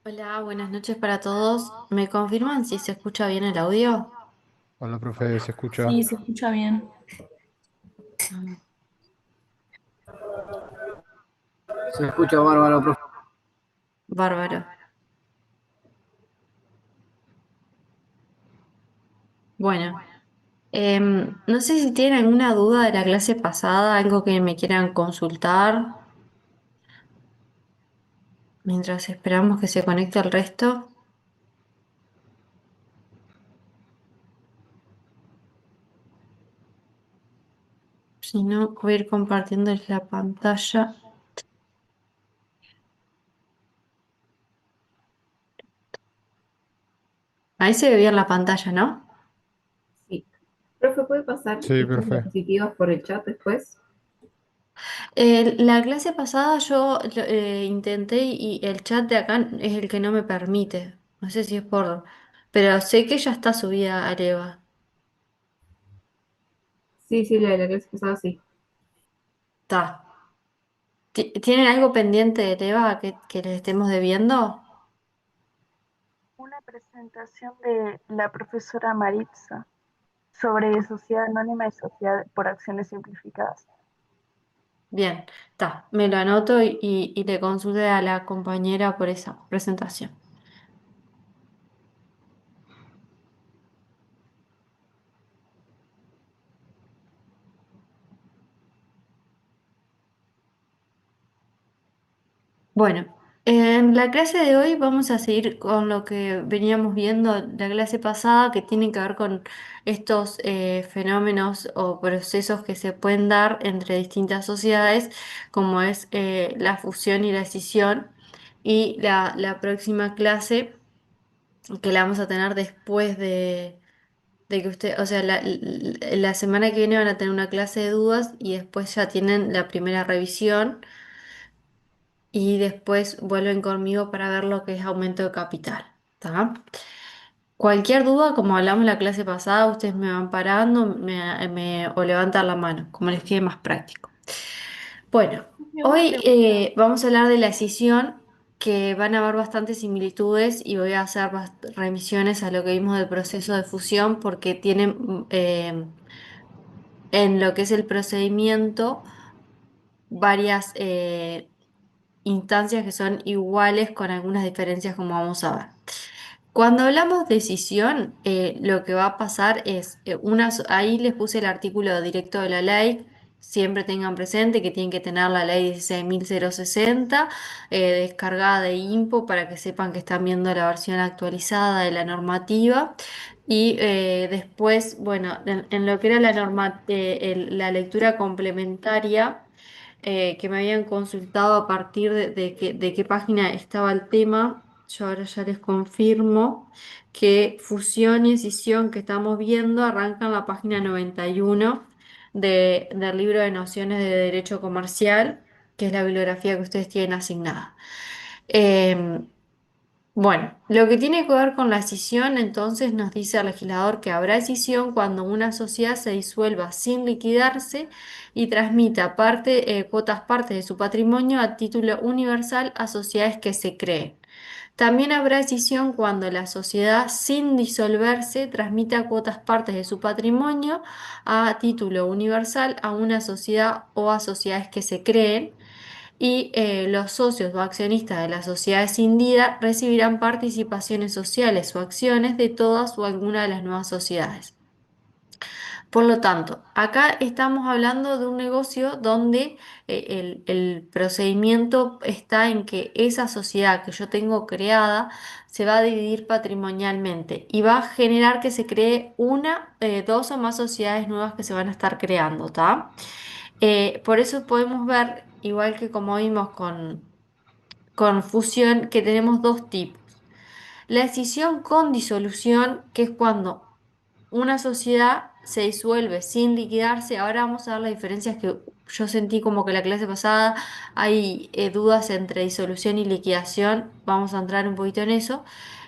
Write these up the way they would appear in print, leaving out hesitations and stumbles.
Hola, buenas noches para todos. ¿Me confirman si se escucha bien el audio? Hola, profe, ¿se escucha? Sí, se escucha bien. Ah, Se escucha bárbaro, profe. bárbaro. Bueno, no sé si tienen alguna duda de la clase pasada, algo que me quieran consultar mientras esperamos que se conecte el resto. Si no, voy a ir compartiéndoles la pantalla. Ahí se ve bien la pantalla, ¿no? Sí. Profe, ¿puede pasar Sí, estas profe. diapositivas por el chat después? La clase pasada yo intenté y el chat de acá es el que no me permite. No sé si es por... Pero sé que ya está subida a Areva. Sí, sí, la de la clase pasada sí. Está. ¿Tienen algo pendiente de Areva que les estemos debiendo? Una presentación de la profesora Maritza sobre sociedad anónima y sociedad por acciones simplificadas. Bien, está. Me lo anoto y le consulté a la compañera por esa presentación. Bueno, en la clase de hoy vamos a seguir con lo que veníamos viendo la clase pasada, que tiene que ver con estos fenómenos o procesos que se pueden dar entre distintas sociedades, como es la fusión y la escisión. Y la próxima clase, que la vamos a tener después de que usted, o sea, la semana que viene van a tener una clase de dudas y después ya tienen la primera revisión y después vuelven conmigo para ver lo que es aumento de capital. ¿Tá? Cualquier duda, como hablamos la clase pasada, ustedes me van parando o levantan la mano, como les quede más práctico. Bueno, Y una hoy pregunta, vamos a hablar de la escisión, que van a haber bastantes similitudes y voy a hacer remisiones a lo que vimos del proceso de fusión porque tienen en lo que es el procedimiento varias instancias que son iguales con algunas diferencias como vamos a ver. Cuando hablamos de decisión, lo que va a pasar es, ahí les puse el artículo directo de la ley, siempre tengan presente que tienen que tener la ley 16.060 descargada de INPO para que sepan que están viendo la versión actualizada de la normativa. Y después, bueno, en lo que era la lectura complementaria, que me habían consultado a partir de qué página estaba el tema. Yo ahora ya les confirmo que fusión y escisión que estamos viendo arranca en la página 91 del libro de nociones de derecho comercial, que es la bibliografía que ustedes tienen asignada. Em, bueno, lo que tiene que ver con la escisión, entonces nos dice el legislador que habrá escisión cuando una sociedad se disuelva sin liquidarse y transmita cuotas partes de su patrimonio a título universal a sociedades que se creen. También habrá escisión cuando la sociedad, sin disolverse, transmita cuotas partes de su patrimonio a título universal a una sociedad o a sociedades que se creen y los socios o accionistas de la sociedad escindida recibirán participaciones sociales o acciones de todas o alguna de las nuevas sociedades. Por lo tanto, acá estamos hablando de un negocio donde el procedimiento está en que esa sociedad que yo tengo creada se va a dividir patrimonialmente y va a generar que se cree dos o más sociedades nuevas que se van a estar creando, ¿tá? Por eso podemos ver, igual que como vimos con fusión, que tenemos dos tipos. La escisión con disolución, que es cuando una sociedad se disuelve sin liquidarse. Ahora vamos a ver las diferencias que yo sentí como que la clase pasada hay dudas entre disolución y liquidación. Vamos a entrar un poquito en eso.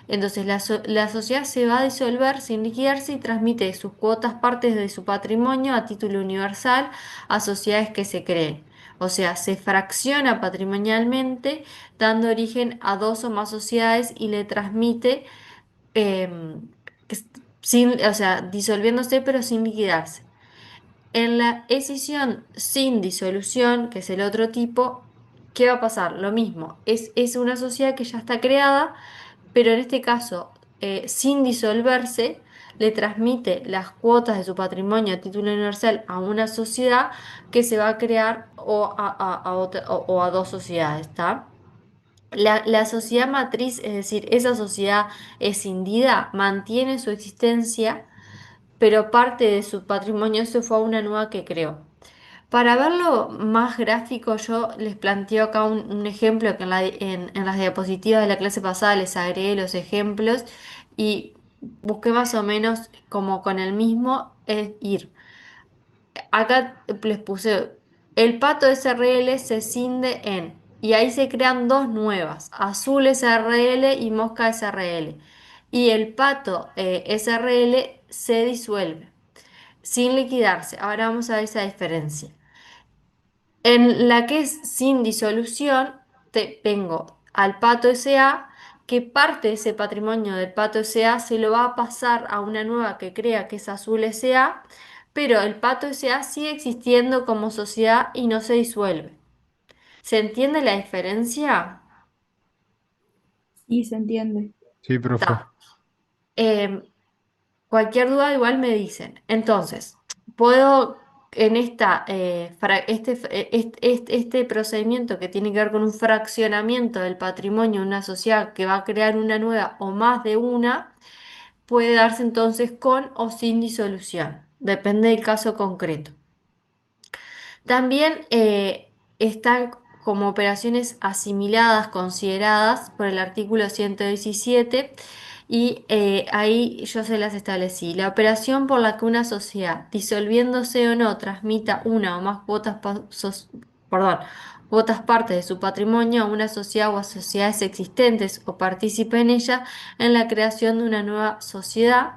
Entonces, la sociedad se va a disolver sin liquidarse y transmite sus cuotas partes de su patrimonio a título universal a sociedades que se creen. O sea, se fracciona patrimonialmente, dando origen a dos o más sociedades y le transmite, que o sea, disolviéndose pero sin liquidarse. En la escisión sin disolución, que es el otro tipo, ¿qué va a pasar? Lo mismo, es una sociedad que ya está creada, pero en este caso, sin disolverse, le transmite las cuotas de su patrimonio a título universal a una sociedad que se va a crear o a dos sociedades, ¿está? La sociedad matriz, es decir, esa sociedad escindida, mantiene su existencia, pero parte de su patrimonio se fue a una nueva que creó. Para verlo más gráfico, yo les planteo acá un ejemplo que en las diapositivas de la clase pasada les agregué los ejemplos y busqué más o menos como con el mismo ir. Acá les puse el pato SRL se cinde en, y ahí se crean dos nuevas, azul SRL y mosca SRL. Y el pato SRL se disuelve sin liquidarse. Ahora vamos a ver esa diferencia. En la que es sin disolución, tengo al Pato SA, que parte de ese patrimonio del Pato SA se lo va a pasar a una nueva que crea que es Azul SA, pero el Pato SA sigue existiendo como sociedad y no se disuelve. ¿Se entiende la diferencia? Sí, se entiende. Sí, profe. Está. Em, Cualquier duda igual me dicen. Entonces, puedo en este procedimiento que tiene que ver con un fraccionamiento del patrimonio de una sociedad que va a crear una nueva o más de una, puede darse entonces con o sin disolución. Depende del caso concreto. También están como operaciones asimiladas, consideradas por el artículo 117 y ahí yo se las establecí. La operación por la que una sociedad, disolviéndose o no, transmita una o más cuotas partes de su patrimonio a una sociedad o a sociedades existentes o participe en ella en la creación de una nueva sociedad.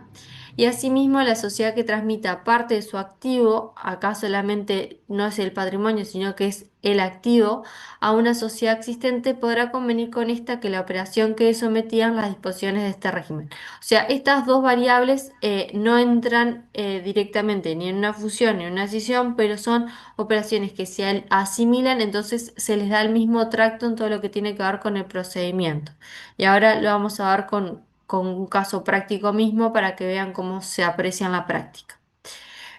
Y asimismo, la sociedad que transmita parte de su activo, acá solamente no es el patrimonio, sino que es el activo, a una sociedad existente, podrá convenir con esta que la operación quede sometida en las disposiciones de este régimen. O sea, estas dos variables no entran directamente ni en una fusión ni en una escisión, pero son operaciones que se asimilan, entonces se les da el mismo tracto en todo lo que tiene que ver con el procedimiento. Y ahora lo vamos a ver con un caso práctico mismo para que vean cómo se aprecia en la práctica.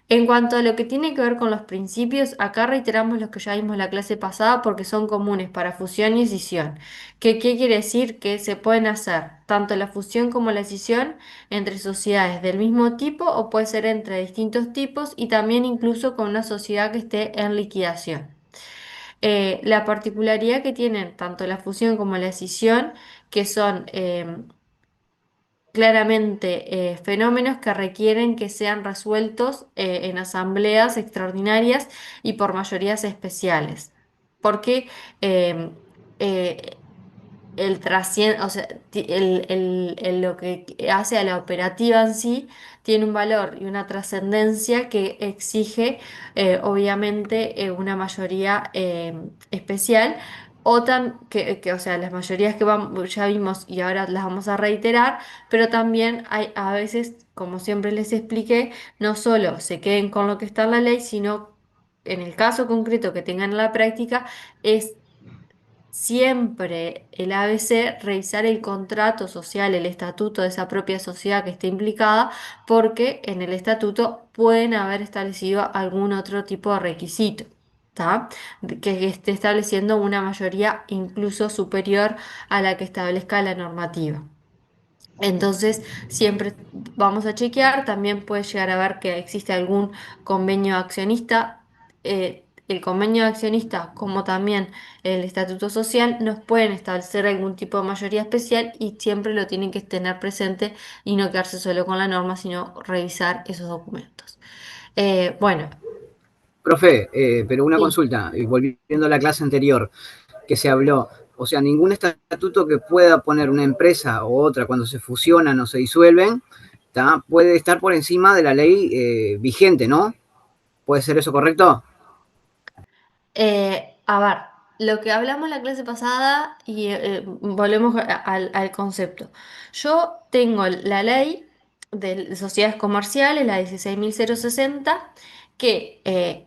En cuanto a lo que tiene que ver con los principios, acá reiteramos los que ya vimos en la clase pasada porque son comunes para fusión y escisión. ¿Qué quiere decir? Que se pueden hacer tanto la fusión como la escisión entre sociedades del mismo tipo o puede ser entre distintos tipos y también incluso con una sociedad que esté en liquidación. La particularidad que tienen tanto la fusión como la escisión, que son claramente fenómenos que requieren que sean resueltos en asambleas extraordinarias y por mayorías especiales. Porque eh, eh, o sea, lo que hace a la operativa en sí tiene un valor y una trascendencia que exige obviamente una mayoría especial. O sea, las mayorías que ya vimos y ahora las vamos a reiterar, pero también hay a veces, como siempre les expliqué, no solo se queden con lo que está en la ley, sino en el caso concreto que tengan en la práctica, es siempre el ABC revisar el contrato social, el estatuto de esa propia sociedad que esté implicada, porque en el estatuto pueden haber establecido algún otro tipo de requisito. ¿Tá? Que esté estableciendo una mayoría incluso superior a la que establezca la normativa. Entonces, siempre vamos a chequear, también puede llegar a ver que existe algún convenio de accionista. El convenio de accionista, como también el estatuto social, nos pueden establecer algún tipo de mayoría especial y siempre lo tienen que tener presente y no quedarse solo con la norma, sino revisar esos documentos. Bueno, Profe, pero una sí. consulta, y volviendo a la clase anterior que se habló, o sea, ningún estatuto que pueda poner una empresa o otra cuando se fusionan o se disuelven, ¿tá? Puede estar por encima de la ley vigente, ¿no? ¿Puede ser eso correcto? A ver, lo que hablamos la clase pasada y volvemos al concepto. Yo tengo la ley de sociedades comerciales, la 16.060, que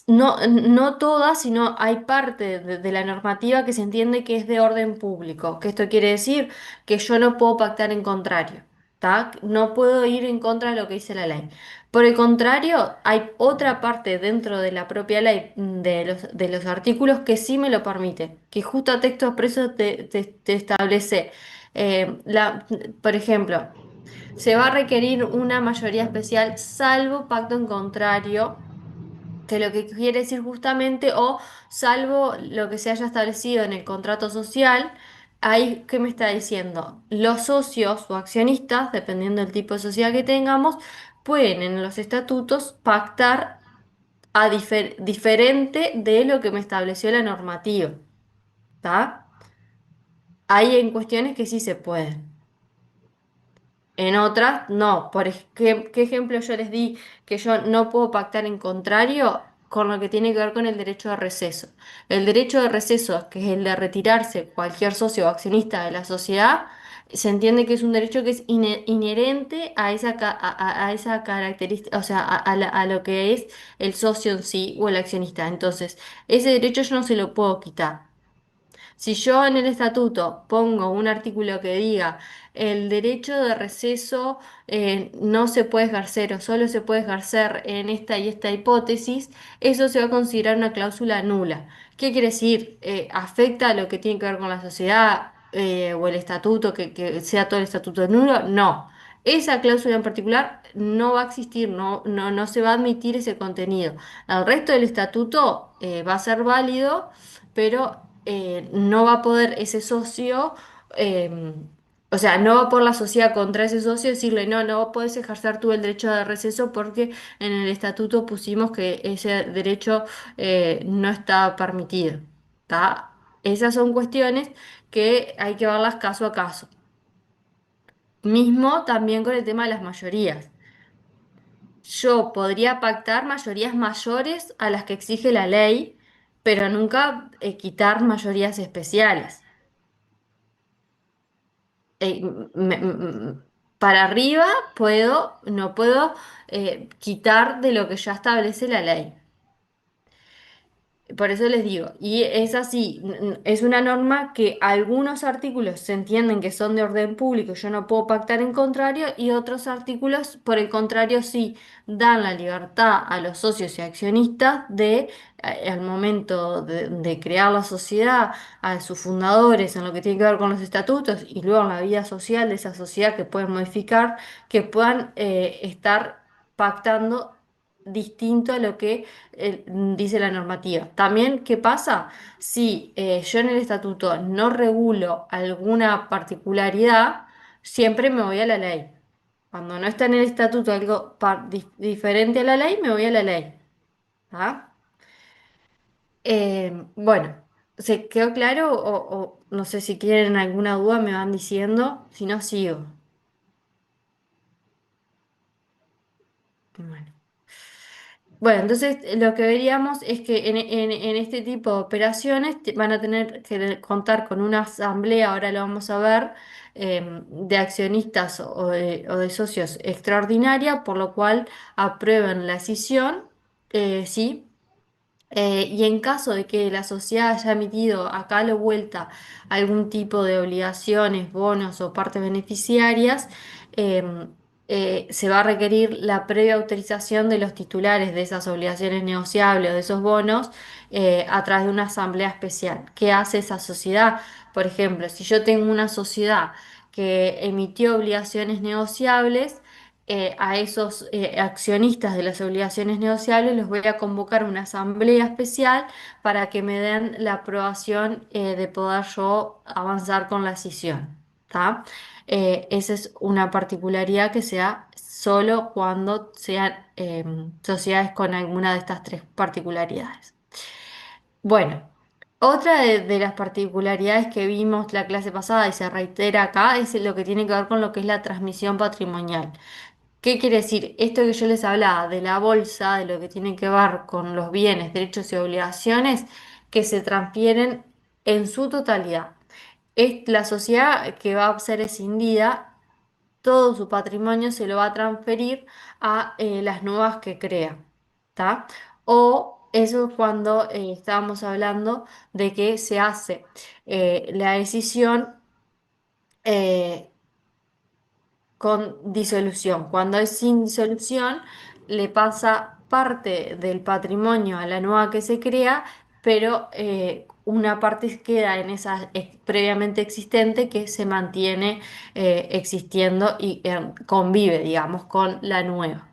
no todas, sino hay parte de la normativa que se entiende que es de orden público, que esto quiere decir que yo no puedo pactar en contrario, ¿tá? No puedo ir en contra de lo que dice la ley. Por el contrario, hay otra parte dentro de la propia ley de los artículos que sí me lo permite, que justo a texto expreso te establece, por ejemplo, se va a requerir una mayoría especial salvo pacto en contrario, que lo que quiere decir justamente, o salvo lo que se haya establecido en el contrato social, ahí, ¿qué me está diciendo? Los socios o accionistas, dependiendo del tipo de sociedad que tengamos, pueden en los estatutos pactar diferente de lo que me estableció la normativa, ¿está? Hay en cuestiones que sí se pueden. En otras, no. ¿Qué ejemplo yo les di que yo no puedo pactar en contrario con lo que tiene que ver con el derecho de receso? El derecho de receso, que es el de retirarse cualquier socio o accionista de la sociedad, se entiende que es un derecho que es inherente a a esa característica, o sea, a lo que es el socio en sí o el accionista. Entonces, ese derecho yo no se lo puedo quitar. Si yo en el estatuto pongo un artículo que diga el derecho de receso no se puede ejercer o solo se puede ejercer en esta y esta hipótesis, eso se va a considerar una cláusula nula. ¿Qué quiere decir? ¿Afecta a lo que tiene que ver con la sociedad o el estatuto, que sea todo el estatuto nulo? No. Esa cláusula en particular no va a existir, no se va a admitir ese contenido. El resto del estatuto va a ser válido, pero no va a poder ese socio, eh, o sea, no va por la sociedad contra ese socio decirle, no puedes ejercer tú el derecho de receso porque en el estatuto pusimos que ese derecho no está permitido. ¿Tá? Esas son cuestiones que hay que verlas caso a caso. Mismo también con el tema de las mayorías. Yo podría pactar mayorías mayores a las que exige la ley, pero nunca quitar mayorías especiales. Para arriba no puedo quitar de lo que ya establece la ley. Por eso les digo, y es así, es una norma que algunos artículos se entienden que son de orden público, yo no puedo pactar en contrario, y otros artículos, por el contrario, sí dan la libertad a los socios y accionistas al momento de crear la sociedad, a sus fundadores, en lo que tiene que ver con los estatutos, y luego en la vida social de esa sociedad que pueden modificar, que puedan estar pactando distinto a lo que dice la normativa. También, ¿qué pasa? Si yo en el estatuto no regulo alguna particularidad, siempre me voy a la ley. Cuando no está en el estatuto algo diferente a la ley, me voy a la ley. ¿Ah? Bueno, ¿se quedó claro? O no sé si quieren alguna duda, me van diciendo. Si no, sigo. Bueno. Bueno, entonces lo que veríamos es que en este tipo de operaciones van a tener que contar con una asamblea, ahora lo vamos a ver, de accionistas o de socios extraordinaria, por lo cual aprueban la decisión, sí. Y en caso de que la sociedad haya emitido acá a la vuelta algún tipo de obligaciones, bonos o partes beneficiarias, em, se va a requerir la previa autorización de los titulares de esas obligaciones negociables o de esos bonos a través de una asamblea especial. ¿Qué hace esa sociedad? Por ejemplo, si yo tengo una sociedad que emitió obligaciones negociables, a esos accionistas de las obligaciones negociables los voy a convocar a una asamblea especial para que me den la aprobación de poder yo avanzar con la decisión. ¿Tá? Esa es una particularidad que se da solo cuando sean sociedades con alguna de estas tres particularidades. Bueno, otra de las particularidades que vimos la clase pasada y se reitera acá es lo que tiene que ver con lo que es la transmisión patrimonial. ¿Qué quiere decir? Esto que yo les hablaba de la bolsa, de lo que tiene que ver con los bienes, derechos y obligaciones que se transfieren en su totalidad. Es la sociedad que va a ser escindida, todo su patrimonio se lo va a transferir a las nuevas que crea, ¿tá? O eso es cuando estábamos hablando de que se hace la decisión eh, con disolución. Cuando es sin disolución, le pasa parte del patrimonio a la nueva que se crea, pero una parte queda en esa previamente existente que se mantiene existiendo y convive, digamos, con la nueva.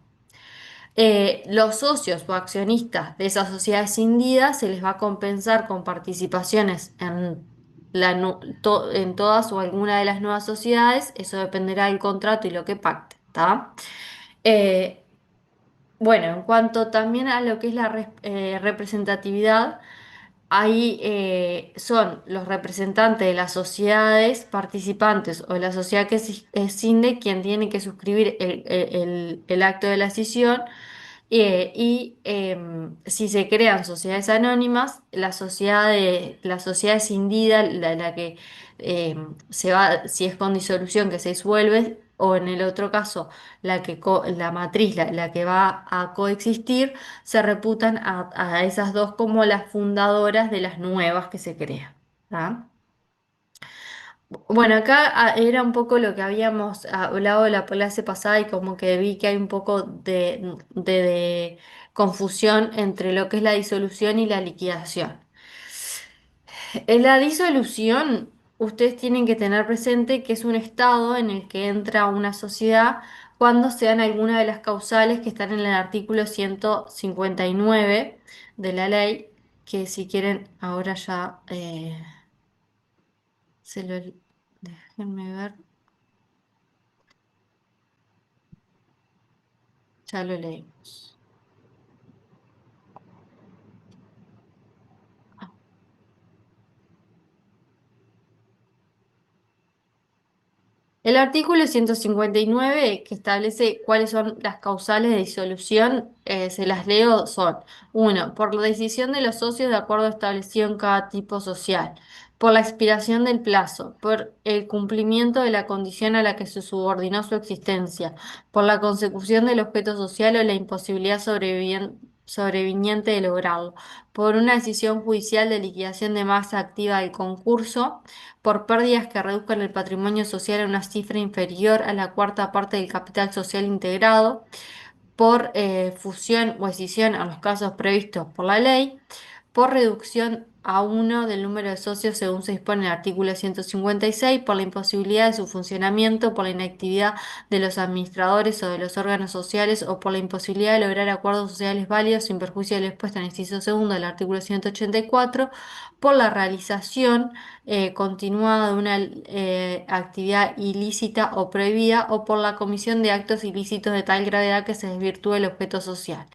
Los socios o accionistas de esa sociedad escindida se les va a compensar con participaciones en, en todas o alguna de las nuevas sociedades, eso dependerá del contrato y lo que pacte, ¿tá? Eh, bueno, en cuanto también a lo que es la representatividad, ahí son los representantes de las sociedades participantes o de la sociedad que escinde quien tiene que suscribir el acto de la escisión si se crean sociedades anónimas, la sociedad escindida, la que se va, si es con disolución que se disuelve, o en el otro caso, la matriz, la que va a coexistir, se reputan a esas dos como las fundadoras de las nuevas que se crean. ¿Tá? Bueno, acá era un poco lo que habíamos hablado la clase pasada y como que vi que hay un poco de confusión entre lo que es la disolución y la liquidación. En la disolución, ustedes tienen que tener presente que es un estado en el que entra una sociedad cuando sean alguna de las causales que están en el artículo 159 de la ley, que si quieren ahora ya se lo... Déjenme ver. Ya lo leímos. El artículo 159 que establece cuáles son las causales de disolución, se las leo, son: uno, por la decisión de los socios de acuerdo establecido en cada tipo social; por la expiración del plazo; por el cumplimiento de la condición a la que se subordinó su existencia; por la consecución del objeto social o la imposibilidad sobreviniente de lograrlo; por una decisión judicial de liquidación de masa activa del concurso; por pérdidas que reduzcan el patrimonio social a una cifra inferior a la cuarta parte del capital social integrado; por fusión o escisión en los casos previstos por la ley; por reducción a uno del número de socios según se dispone en el artículo 156; por la imposibilidad de su funcionamiento; por la inactividad de los administradores o de los órganos sociales; o por la imposibilidad de lograr acuerdos sociales válidos sin perjuicio de lo expuesto en el inciso segundo del artículo 184; por la realización continuada de una actividad ilícita o prohibida; o por la comisión de actos ilícitos de tal gravedad que se desvirtúe el objeto social.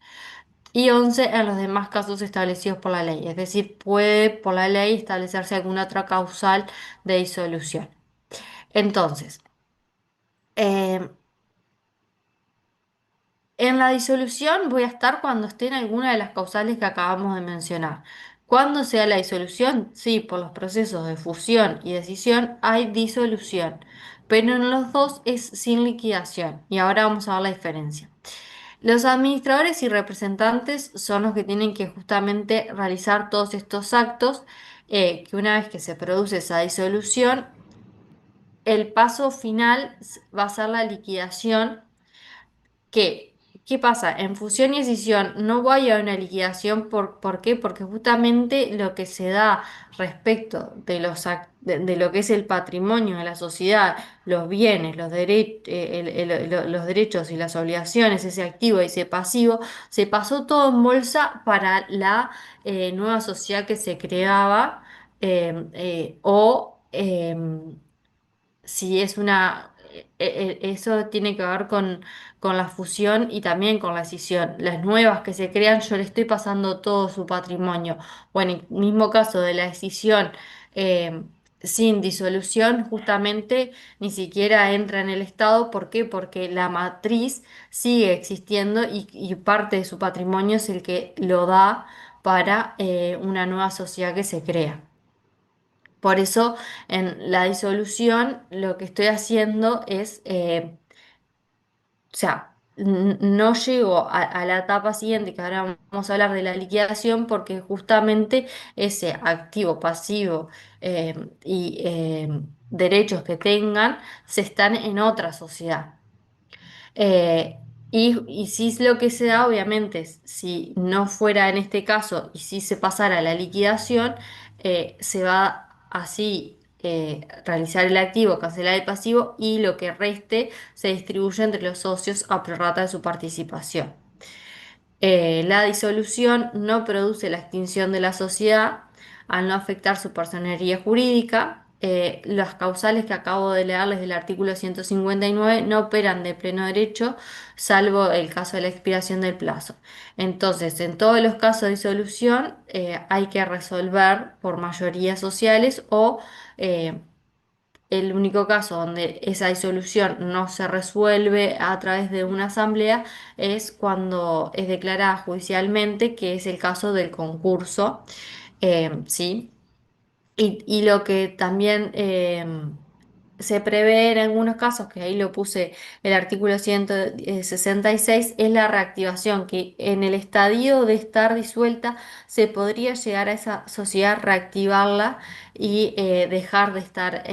Y 11 en los demás casos establecidos por la ley, es decir, puede por la ley establecerse alguna otra causal de disolución. Entonces, eh, en la disolución voy a estar cuando esté en alguna de las causales que acabamos de mencionar. Cuando sea la disolución, sí, por los procesos de fusión y decisión hay disolución, pero en los dos es sin liquidación. Y ahora vamos a ver la diferencia. Los administradores y representantes son los que tienen que justamente realizar todos estos actos, que una vez que se produce esa disolución, el paso final va a ser la liquidación. ¿Qué pasa? En fusión y escisión no voy a una liquidación. ¿Por qué? Porque justamente lo que se da respecto de de lo que es el patrimonio de la sociedad, los bienes, los derechos y las obligaciones, ese activo y ese pasivo, se pasó todo en bolsa para la nueva sociedad que se creaba, si es eso tiene que ver con la fusión y también con la escisión. Las nuevas que se crean, yo le estoy pasando todo su patrimonio. O en el mismo caso de la escisión, eh, sin disolución justamente ni siquiera entra en el Estado. ¿Por qué? Porque la matriz sigue existiendo y parte de su patrimonio es el que lo da para una nueva sociedad que se crea. Por eso, en la disolución, lo que estoy haciendo es, o sea, no llego a la etapa siguiente, que ahora vamos a hablar de la liquidación, porque justamente ese activo, pasivo y derechos que tengan se están en otra sociedad. Eh, y si es lo que se da, obviamente, si no fuera en este caso y si se pasara a la liquidación, se va así realizar el activo, cancelar el pasivo y lo que reste se distribuye entre los socios a prorrata de su participación. La disolución no produce la extinción de la sociedad al no afectar su personería jurídica. Las causales que acabo de leerles del artículo 159 no operan de pleno derecho, salvo el caso de la expiración del plazo. Entonces, en todos los casos de disolución hay que resolver por mayorías sociales o el único caso donde esa disolución no se resuelve a través de una asamblea es cuando es declarada judicialmente, que es el caso del concurso, ¿sí? Y lo que también se prevé en algunos casos, que ahí lo puse el artículo 166, es la reactivación, que en el estadio de estar disuelta se podría llegar a esa sociedad, reactivarla y dejar de estar,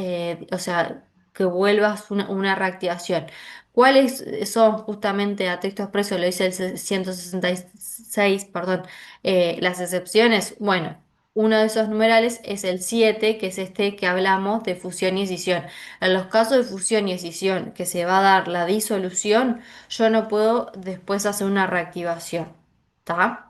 o sea, que vuelvas una reactivación. ¿Cuáles son justamente a texto expreso, lo dice el 166, perdón, las excepciones? Bueno. Uno de esos numerales es el 7, que es este que hablamos de fusión y escisión. En los casos de fusión y escisión que se va a dar la disolución, yo no puedo después hacer una reactivación. ¿Tá?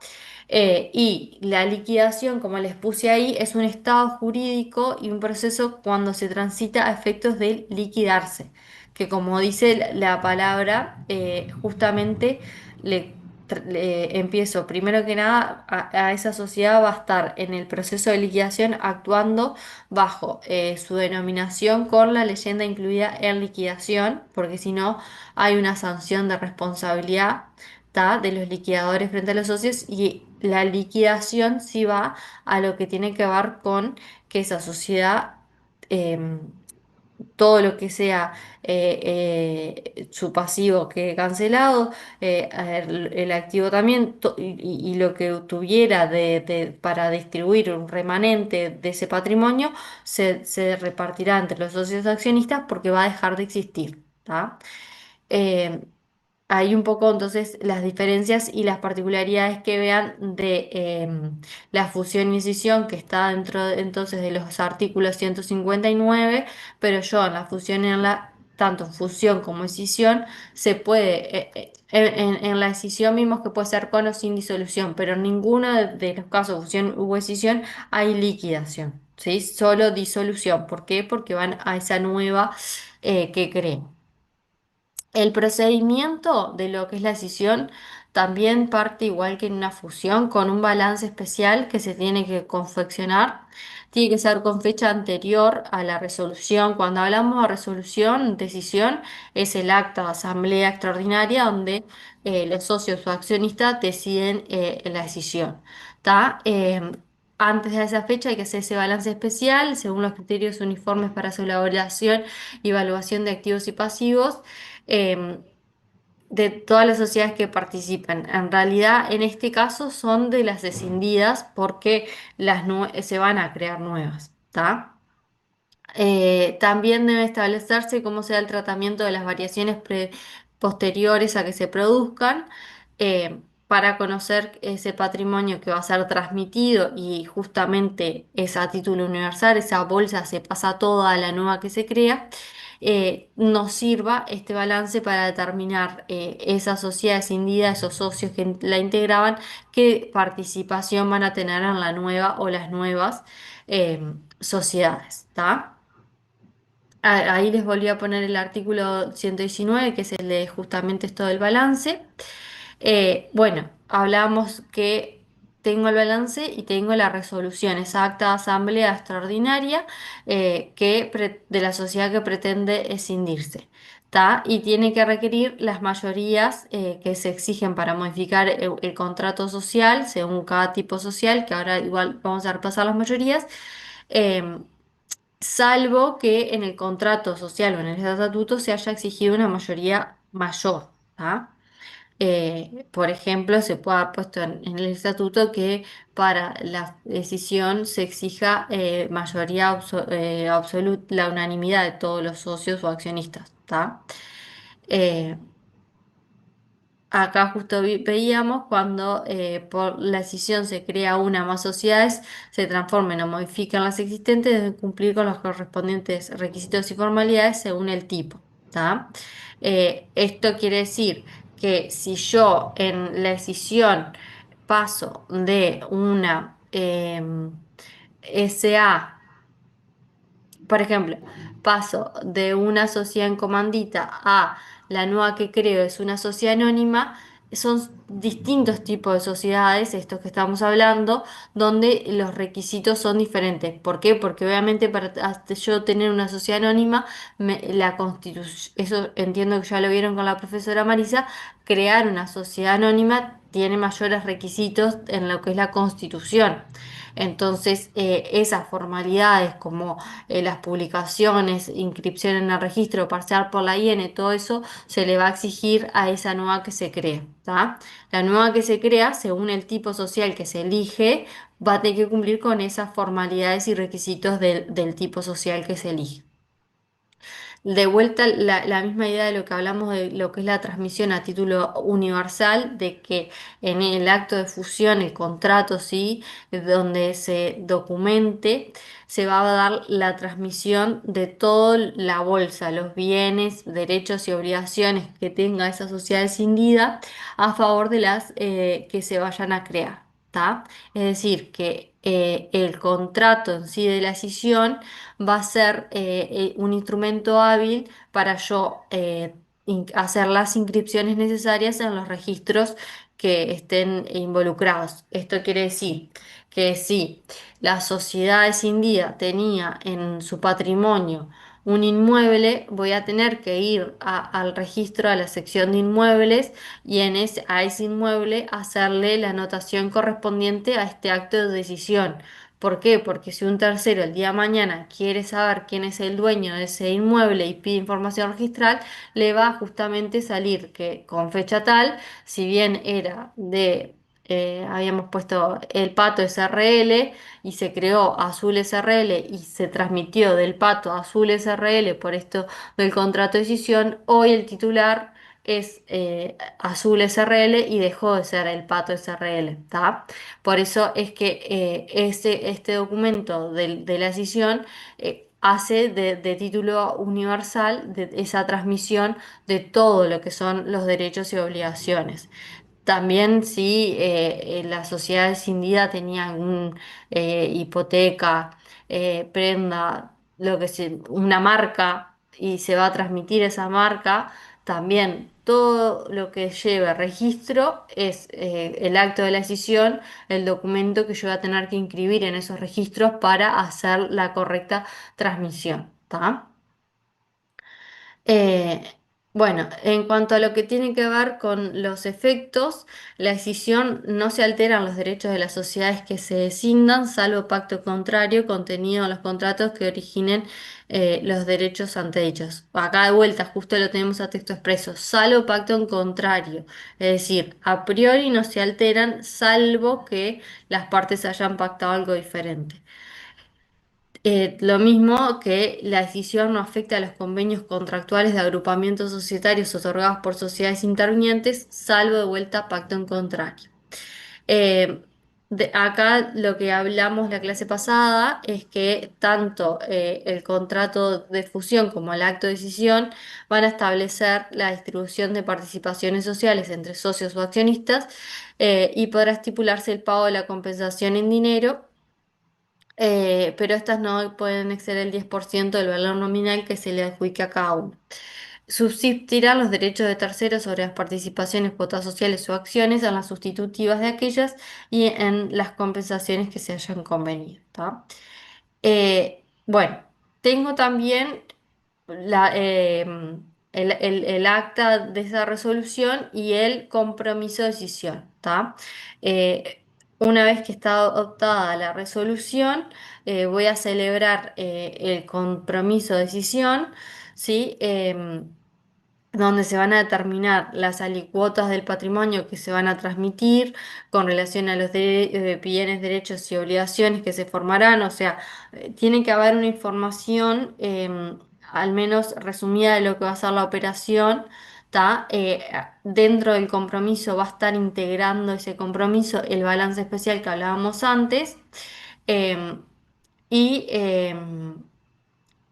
Y la liquidación, como les puse ahí, es un estado jurídico y un proceso cuando se transita a efectos de liquidarse, que como dice la palabra, justamente empiezo, primero que nada, a esa sociedad va a estar en el proceso de liquidación actuando bajo su denominación con la leyenda incluida en liquidación, porque si no hay una sanción de responsabilidad, ¿tá? De los liquidadores frente a los socios, y la liquidación sí va a lo que tiene que ver con que esa sociedad, em, todo lo que sea su pasivo quede cancelado, el activo también, y lo que tuviera para distribuir un remanente de ese patrimonio se repartirá entre los socios accionistas porque va a dejar de existir. ¿Tá? Eh, Hay un poco entonces las diferencias y las particularidades que vean de la fusión y escisión, que está dentro entonces de los artículos 159, pero yo en la fusión, tanto fusión como escisión, se puede, en la escisión vimos que puede ser con o sin disolución, pero en ninguno de los casos de fusión u escisión hay liquidación, ¿sí? Solo disolución. ¿Por qué? Porque van a esa nueva que creen. El procedimiento de lo que es la escisión también parte igual que en una fusión, con un balance especial que se tiene que confeccionar. Tiene que ser con fecha anterior a la resolución. Cuando hablamos de resolución, decisión, es el acta de asamblea extraordinaria donde los socios o accionistas deciden la decisión. ¿Tá? Antes de esa fecha hay que hacer ese balance especial según los criterios uniformes para su elaboración y evaluación de activos y pasivos em, de todas las sociedades que participan. En realidad, en este caso son de las escindidas porque se van a crear nuevas, ¿tá? También debe establecerse cómo será el tratamiento de las variaciones posteriores a que se produzcan, para conocer ese patrimonio que va a ser transmitido, y justamente es a título universal, esa bolsa se pasa toda a la nueva que se crea. Nos sirva este balance para determinar esa sociedad escindida, esos socios que la integraban, qué participación van a tener en la nueva o las nuevas sociedades. ¿Tá? Ahí les volví a poner el artículo 119, que es el de justamente esto del balance. Bueno, hablamos que tengo el balance y tengo la resolución, esa acta de asamblea extraordinaria de la sociedad que pretende escindirse. ¿Tá? Y tiene que requerir las mayorías que se exigen para modificar el contrato social según cada tipo social, que ahora igual vamos a repasar las mayorías. em, Salvo que en el contrato social o en el estatuto se haya exigido una mayoría mayor. ¿Tá? Por ejemplo, se puede haber puesto en el estatuto que para la decisión se exija mayoría absoluta, la unanimidad de todos los socios o accionistas. ¿Tá? Eh, Acá justo veíamos cuando por la decisión se crea una o más sociedades, se transformen o modifican las existentes, deben cumplir con los correspondientes requisitos y formalidades según el tipo. ¿Tá? Esto quiere decir que si yo en la decisión paso de una SA, por ejemplo, paso de una sociedad en comandita a la nueva que creo es una sociedad anónima, son distintos tipos de sociedades, estos que estamos hablando, donde los requisitos son diferentes. ¿Por qué? Porque obviamente para yo tener una sociedad anónima, la constitución, eso entiendo que ya lo vieron con la profesora Marisa, crear una sociedad anónima tiene mayores requisitos en lo que es la constitución. Entonces, esas formalidades como las publicaciones, inscripción en el registro, parcial por la IN, todo eso se le va a exigir a esa nueva que se cree. ¿Tá? La nueva que se crea, según el tipo social que se elige, va a tener que cumplir con esas formalidades y requisitos del tipo social que se elige. De vuelta la misma idea de lo que hablamos de lo que es la transmisión a título universal, de que en el acto de fusión, el contrato, sí, donde se documente, se va a dar la transmisión de toda la bolsa, los bienes, derechos y obligaciones que tenga esa sociedad escindida a favor de las que se vayan a crear. ¿Tá? Es decir, que el contrato en sí de la escisión va a ser un instrumento hábil para yo hacer las inscripciones necesarias en los registros que estén involucrados. Esto quiere decir que si la sociedad escindida tenía en su patrimonio un inmueble, voy a tener que ir al registro, a la sección de inmuebles y a ese inmueble hacerle la anotación correspondiente a este acto de decisión. ¿Por qué? Porque si un tercero el día de mañana quiere saber quién es el dueño de ese inmueble y pide información registral, le va a justamente salir que con fecha tal, si bien era habíamos puesto el Pato SRL y se creó Azul SRL y se transmitió del Pato a Azul SRL por esto del contrato de decisión, hoy el titular es Azul SRL y dejó de ser el Pato SRL. ¿Tá? Por eso es que este documento de la decisión hace de título universal de esa transmisión de todo lo que son los derechos y obligaciones. También si la sociedad escindida tenía algún hipoteca, prenda, una marca y se va a transmitir esa marca, también todo lo que lleve registro es el acto de la decisión, el documento que yo voy a tener que inscribir en esos registros para hacer la correcta transmisión. ¿Tá? Eh, bueno, en cuanto a lo que tiene que ver con los efectos, la decisión no se alteran los derechos de las sociedades que se escindan, salvo pacto contrario contenido en los contratos que originen los derechos antedichos. Acá de vuelta, justo lo tenemos a texto expreso, salvo pacto en contrario. Es decir, a priori no se alteran, salvo que las partes hayan pactado algo diferente. Lo mismo que la decisión no afecta a los convenios contractuales de agrupamientos societarios otorgados por sociedades intervinientes, salvo de vuelta pacto en contrario. Acá lo que hablamos la clase pasada es que tanto el contrato de fusión como el acto de decisión van a establecer la distribución de participaciones sociales entre socios o accionistas y podrá estipularse el pago de la compensación en dinero, pero estas no pueden exceder el 10% del valor nominal que se le adjudique a cada uno. subsistirán los derechos de terceros sobre las participaciones, cuotas sociales o acciones en las sustitutivas de aquellas y en las compensaciones que se hayan convenido, ¿tá? Bueno, tengo también la, el acta de esa resolución y el compromiso de decisión, ¿tá? Eh, una vez que está adoptada la resolución, voy a celebrar el compromiso de decisión, ¿sí? Donde se van a determinar las alicuotas del patrimonio que se van a transmitir con relación a los bienes, derechos y obligaciones que se formarán. O sea, tiene que haber una información, al menos resumida, de lo que va a ser la operación. ¿Tá? Dentro del compromiso va a estar integrando ese compromiso el balance especial que hablábamos antes. em, y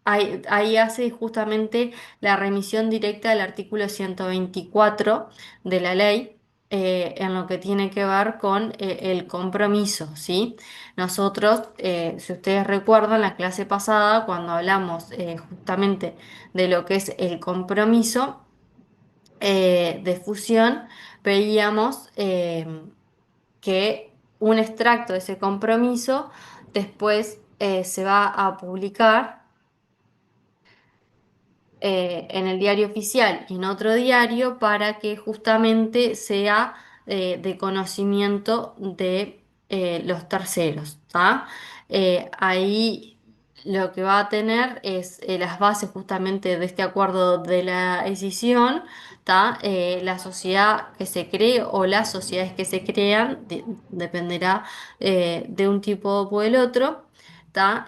ahí hace justamente la remisión directa del artículo 124 de la ley, en lo que tiene que ver con el compromiso, ¿sí? Nosotros, si ustedes recuerdan, la clase pasada, cuando hablamos justamente de lo que es el compromiso de fusión, veíamos que un extracto de ese compromiso después se va a publicar en el diario oficial y en otro diario para que justamente sea de conocimiento de los terceros, ¿tá? Ahí lo que va a tener es las bases justamente de este acuerdo de la decisión, ¿tá? La sociedad que se cree o las sociedades que se crean, dependerá de un tipo o del otro, ¿tá?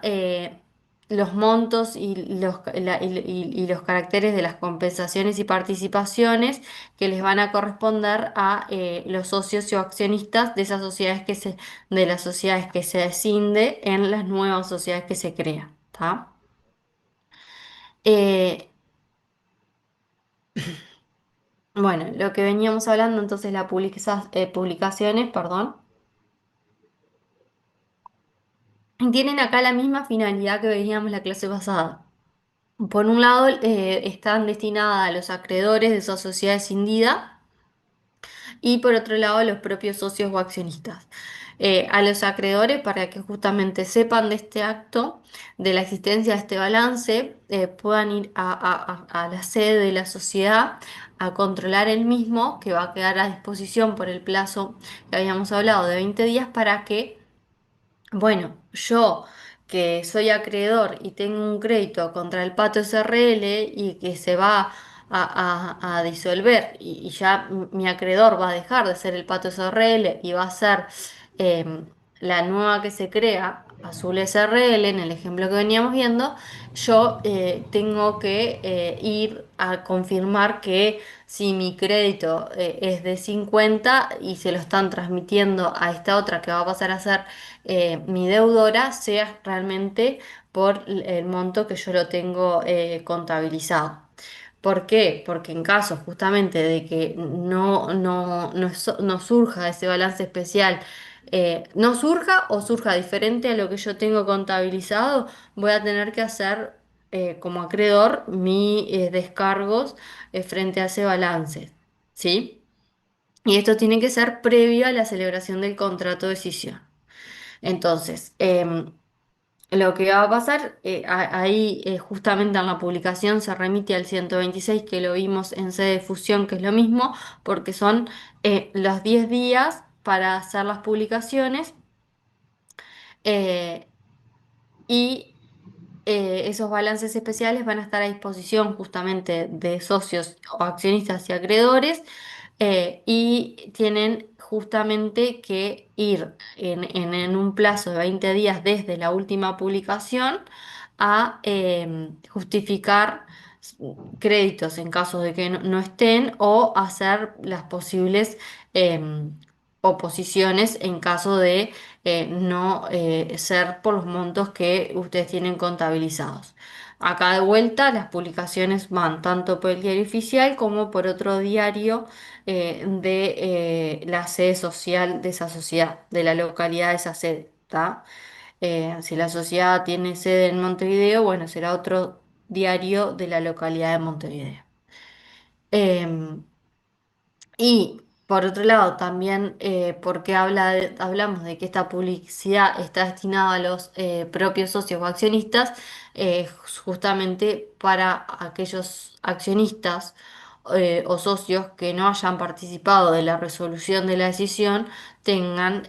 Los montos y y los caracteres de las compensaciones y participaciones que les van a corresponder a los socios o accionistas de esas sociedades de las sociedades que se escinde en las nuevas sociedades que se crean, ¿tá? Eh, bueno, lo que veníamos hablando entonces, las publicaciones, perdón, tienen acá la misma finalidad que veíamos la clase pasada. Por un lado, están destinadas a los acreedores de esa sociedad escindida y por otro lado los propios socios o accionistas. A los acreedores para que justamente sepan de este acto, de la existencia de este balance, puedan ir a la sede de la sociedad a controlar el mismo, que va a quedar a disposición por el plazo que habíamos hablado de 20 días para que bueno, yo que soy acreedor y tengo un crédito contra el Pato SRL y que se va a disolver y ya mi acreedor va a dejar de ser el Pato SRL y va a ser em, la nueva que se crea, Azul SRL, en el ejemplo que veníamos viendo, yo tengo que ir a confirmar que si mi crédito es de 50 y se lo están transmitiendo a esta otra que va a pasar a ser mi deudora sea realmente por el monto que yo lo tengo contabilizado. ¿Por qué? Porque en caso justamente de que no surja ese balance especial, no surja o surja diferente a lo que yo tengo contabilizado, voy a tener que hacer como acreedor mis descargos frente a ese balance, ¿sí? Y esto tiene que ser previo a la celebración del contrato de cesión. Entonces, lo que va a pasar, ahí justamente en la publicación se remite al 126 que lo vimos en sede de fusión, que es lo mismo, porque son los 10 días para hacer las publicaciones eh, y esos balances especiales van a estar a disposición justamente de socios o accionistas y acreedores y tienen justamente que ir en un plazo de 20 días desde la última publicación a justificar créditos en caso de que no estén o hacer las posibles oposiciones en caso de no ser por los montos que ustedes tienen contabilizados. Acá de vuelta las publicaciones van tanto por el diario oficial como por otro diario de la sede social de esa sociedad, de la localidad de esa sede, ¿tá? Si la sociedad tiene sede en Montevideo, bueno, será otro diario de la localidad de Montevideo. Em, y por otro lado, también porque hablamos de que esta publicidad está destinada a los propios socios o accionistas, justamente para aquellos accionistas o socios que no hayan participado de la resolución de la decisión, tengan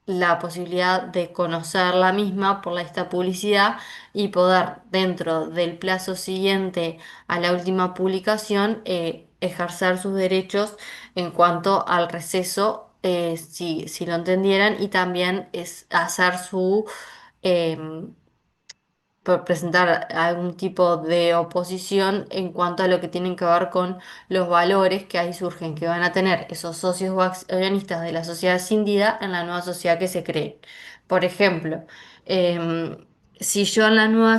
la posibilidad de conocer la misma por esta publicidad y poder, dentro del plazo siguiente a la última publicación, ejercer sus derechos en cuanto al receso, si lo entendieran, y también es hacer em, por presentar algún tipo de oposición en cuanto a lo que tienen que ver con los valores que ahí surgen, que van a tener esos socios o accionistas de la sociedad escindida en la nueva sociedad que se cree. Por ejemplo, em, si yo en la nueva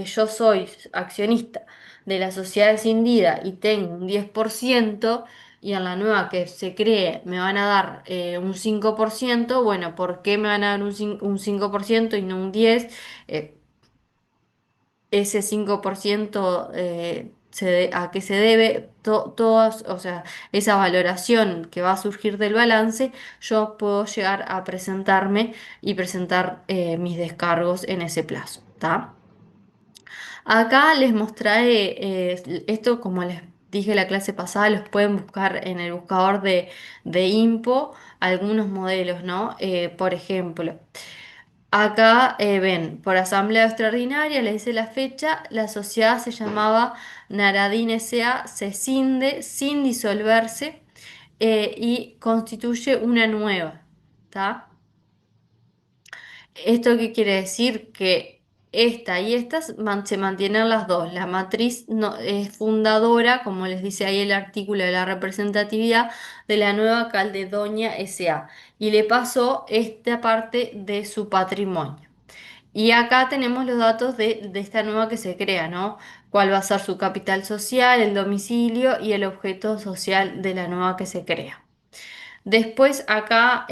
yo soy accionista de la sociedad escindida y tengo un 10%, y en la nueva que se cree me van a dar un 5%, bueno, ¿por qué me van a dar un 5% y no un 10%? Ese 5% a qué se debe, todas, o sea, esa valoración que va a surgir del balance, yo puedo llegar a presentarme y presentar mis descargos en ese plazo, ¿tá? Acá les mostraré esto, como les dije la clase pasada, los pueden buscar en el buscador de INPO, algunos modelos, ¿no? Por ejemplo. Acá ven, por asamblea extraordinaria, le dice la fecha, la sociedad se llamaba Naradín S.A., se cinde sin disolverse y constituye una nueva, ¿tá? ¿Esto qué quiere decir? Que esta y estas se mantienen las dos. La matriz no, es fundadora, como les dice ahí el artículo de la representatividad, de la nueva Caldedonia S.A. y le pasó esta parte de su patrimonio. Y acá tenemos los datos de esta nueva que se crea, ¿no? Cuál va a ser su capital social, el domicilio y el objeto social de la nueva que se crea. Después acá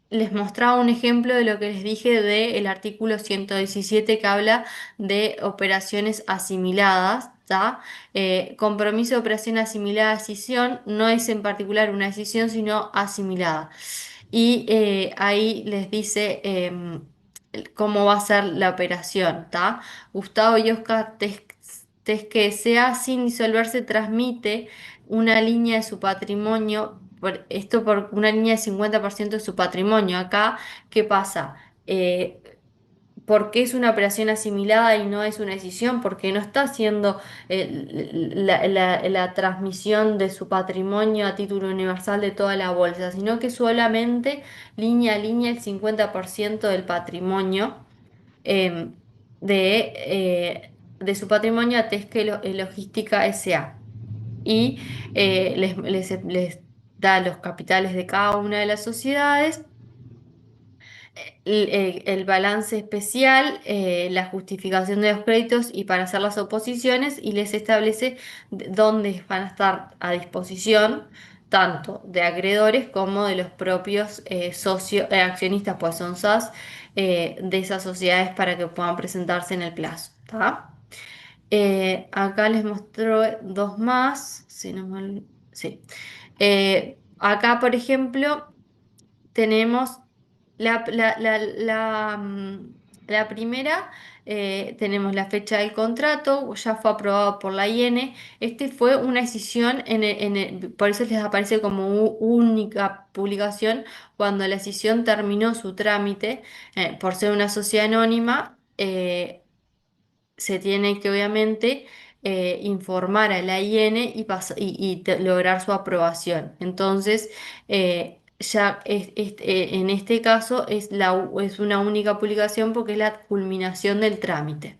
les mostraba un ejemplo de lo que les dije del artículo 117 que habla de operaciones asimiladas. ¿Tá? Compromiso de operación asimilada a decisión no es en particular una decisión, sino asimilada. Y ahí les dice cómo va a ser la operación. ¿Tá? Gustavo y Oscar que sea sin disolverse transmite una línea de su patrimonio, esto por una línea de 50% de su patrimonio. Acá, ¿qué pasa? ¿Por qué es una operación asimilada y no es una decisión? Porque no está haciendo la transmisión de su patrimonio a título universal de toda la bolsa, sino que solamente línea a línea el 50% del patrimonio em, de su patrimonio a Tesque Logística S.A. Y les da los capitales de cada una de las sociedades, el balance especial, la justificación de los créditos y para hacer las oposiciones, y les establece dónde van a estar a disposición tanto de acreedores como de los propios accionistas, pues son SAS, de esas sociedades para que puedan presentarse en el plazo. ¿Tá? Acá les muestro dos más, si no sí. Acá, por ejemplo, tenemos la primera, tenemos la fecha del contrato, ya fue aprobado por la IN. Este fue una decisión, por eso les aparece como única publicación cuando la decisión terminó su trámite, por ser una sociedad anónima. Se tiene que obviamente informar a la IN y lograr su aprobación. Entonces, en este caso es una única publicación porque es la culminación del trámite.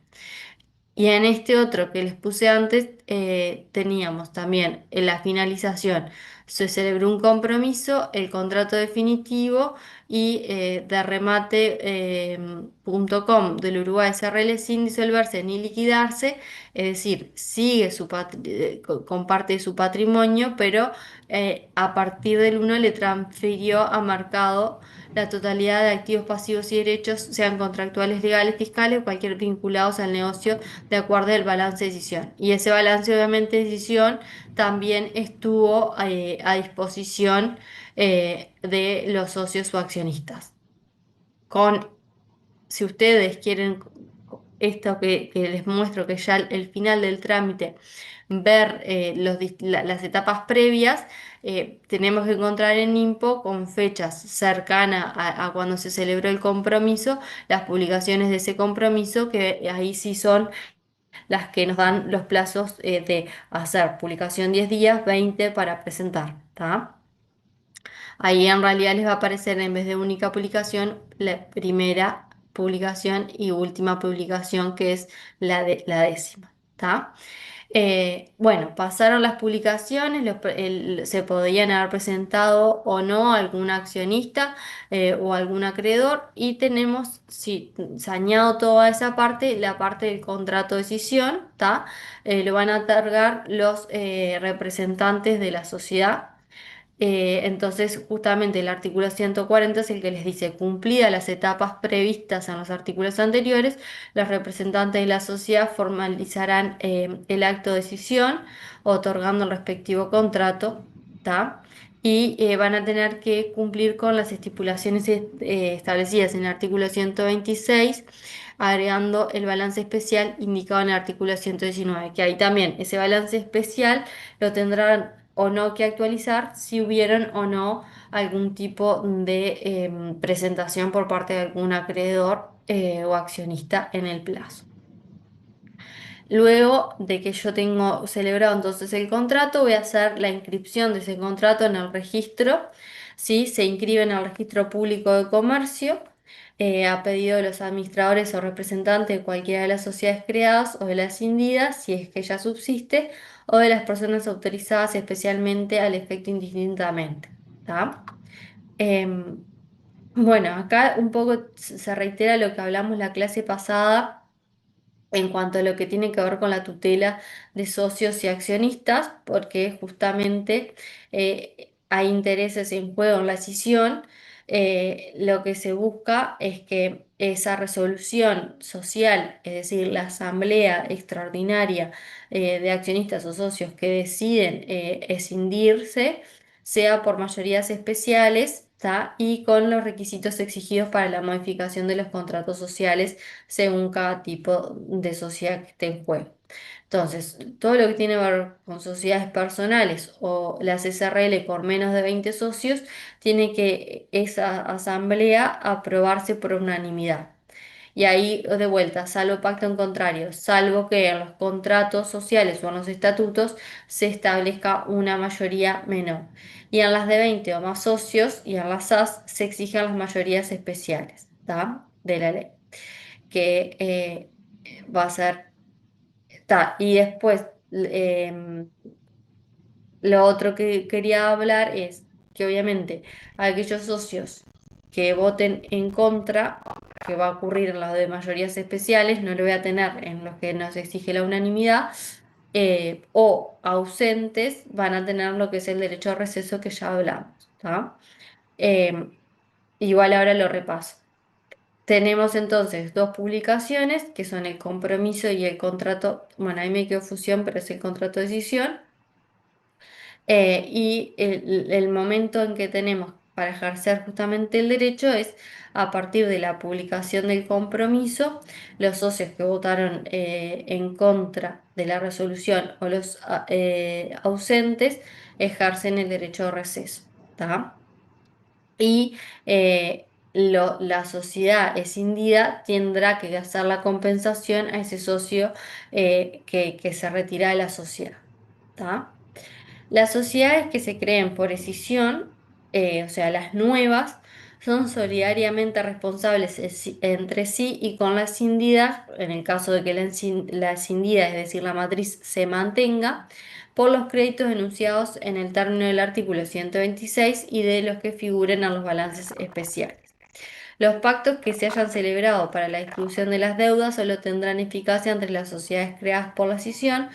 Y en este otro que les puse antes, teníamos también en la finalización. Se celebró un compromiso, el contrato definitivo y de remate.com del Uruguay SRL sin disolverse ni liquidarse, es decir, sigue con parte de su patrimonio, pero a partir del 1 le transfirió a Mercado la totalidad de activos, pasivos y derechos, sean contractuales, legales, fiscales o cualquier vinculados al negocio de acuerdo al balance de decisión. Y ese balance obviamente de decisión también estuvo a disposición de los socios o accionistas. Si ustedes quieren esto que les muestro, que ya el final del trámite, ver las etapas previas, tenemos que encontrar en INPO con fechas cercanas a cuando se celebró el compromiso, las publicaciones de ese compromiso, que ahí sí son las que nos dan los plazos de hacer publicación 10 días, 20 para presentar, ¿tá? Ahí en realidad les va a aparecer en vez de única publicación, la primera publicación y última publicación, que es la décima. ¿Tá? Bueno, pasaron las publicaciones, se podían haber presentado o no algún accionista o algún acreedor, y tenemos, si se añado toda esa parte, la parte del contrato de decisión, ¿tá? Lo van a otorgar los representantes de la sociedad. Entonces, justamente el artículo 140 es el que les dice: cumplidas las etapas previstas en los artículos anteriores, los representantes de la sociedad formalizarán el acto de decisión, otorgando el respectivo contrato, ¿tá? Y van a tener que cumplir con las estipulaciones establecidas en el artículo 126, agregando el balance especial indicado en el artículo 119, que ahí también ese balance especial lo tendrán o no que actualizar si hubieron o no algún tipo de presentación por parte de algún acreedor o accionista en el plazo. Luego de que yo tengo celebrado entonces el contrato, voy a hacer la inscripción de ese contrato en el registro. ¿Sí? Se inscribe en el registro público de comercio a pedido de los administradores o representantes de cualquiera de las sociedades creadas o de las cindidas, si es que ya subsiste, o de las personas autorizadas especialmente al efecto indistintamente. ¿Tá? Em, bueno, acá un poco se reitera lo que hablamos la clase pasada en cuanto a lo que tiene que ver con la tutela de socios y accionistas, porque justamente hay intereses en juego en la decisión. Lo que se busca es que esa resolución social, es decir, la asamblea extraordinaria de accionistas o socios que deciden escindirse, sea por mayorías especiales, ¿tá? Y con los requisitos exigidos para la modificación de los contratos sociales según cada tipo de sociedad que esté en juego. Entonces, todo lo que tiene que ver con sociedades personales o las SRL por menos de 20 socios, tiene que esa asamblea aprobarse por unanimidad. Y ahí, de vuelta, salvo pacto en contrario, salvo que en los contratos sociales o en los estatutos se establezca una mayoría menor. Y en las de 20 o más socios y en las SAS se exigen las mayorías especiales, ¿tá? De la ley, que va a ser, está. Y después, lo otro que quería hablar es que obviamente aquellos socios que voten en contra, que va a ocurrir en las de mayorías especiales, no lo voy a tener en los que nos exige la unanimidad, o ausentes, van a tener lo que es el derecho a receso que ya hablamos, ¿tá? Em, Igual ahora lo repaso. Tenemos entonces dos publicaciones que son el compromiso y el contrato. Bueno, ahí me quedó fusión, pero es el contrato de decisión. Y el momento en que tenemos para ejercer justamente el derecho es a partir de la publicación del compromiso. Los socios que votaron en contra de la resolución o los ausentes ejercen el derecho de receso. ¿Tá? Y la sociedad escindida tendrá que hacer la compensación a ese socio que se retira de la sociedad. ¿Tá? Las sociedades que se creen por escisión, o sea, las nuevas, son solidariamente responsables entre sí y con la escindida, en el caso de que la escindida, es decir, la matriz, se mantenga, por los créditos enunciados en el término del artículo 126 y de los que figuren en los balances especiales. Los pactos que se hayan celebrado para la distribución de las deudas solo tendrán eficacia entre las sociedades creadas por la escisión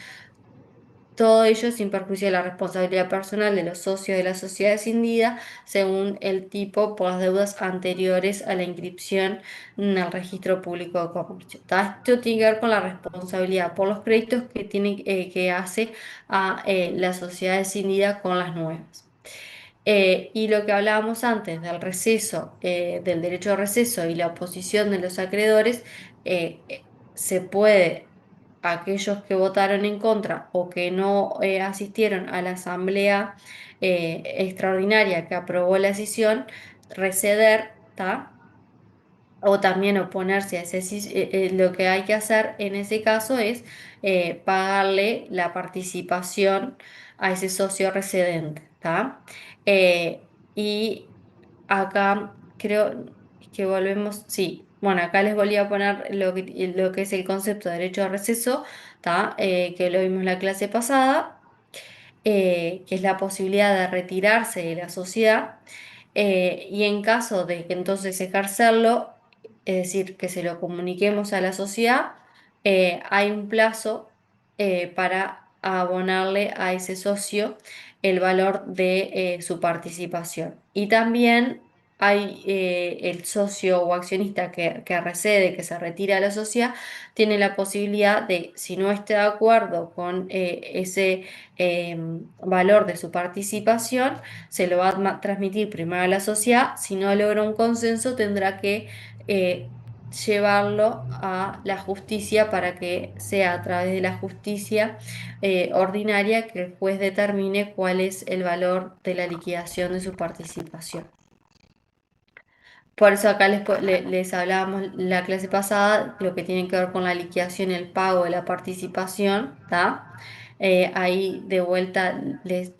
todo ello sin perjuicio de la responsabilidad personal de los socios de la sociedad escindida según el tipo por las deudas anteriores a la inscripción en el registro público de comercio. ¿Tá? Esto tiene que ver con la responsabilidad por los créditos que hace a la sociedad escindida con las nuevas. Y lo que hablábamos antes del receso, del derecho de receso y la oposición de los acreedores, se puede, aquellos que votaron en contra o que no asistieron a la asamblea extraordinaria que aprobó la decisión, receder, ¿tá? O también oponerse a lo que hay que hacer en ese caso es pagarle la participación a ese socio recedente, ¿tá? Y acá creo que volvemos, sí, bueno, acá les volví a poner lo que es el concepto de derecho de receso, ¿tá? Que lo vimos en la clase pasada, que es la posibilidad de retirarse de la sociedad y en caso de que entonces ejercerlo, es decir, que se lo comuniquemos a la sociedad, hay un plazo para abonarle a ese socio el valor de su participación. Y también hay el socio o accionista que recede, que se retira de la sociedad, tiene la posibilidad de, si no está de acuerdo con ese valor de su participación, se lo va a transmitir primero a la sociedad. Si no logra un consenso, tendrá que eh, llevarlo a la justicia para que sea a través de la justicia ordinaria que el juez determine cuál es el valor de la liquidación de su participación. Por eso acá les hablábamos la clase pasada lo que tiene que ver con la liquidación y el pago de la participación, ¿tá? Ahí de vuelta les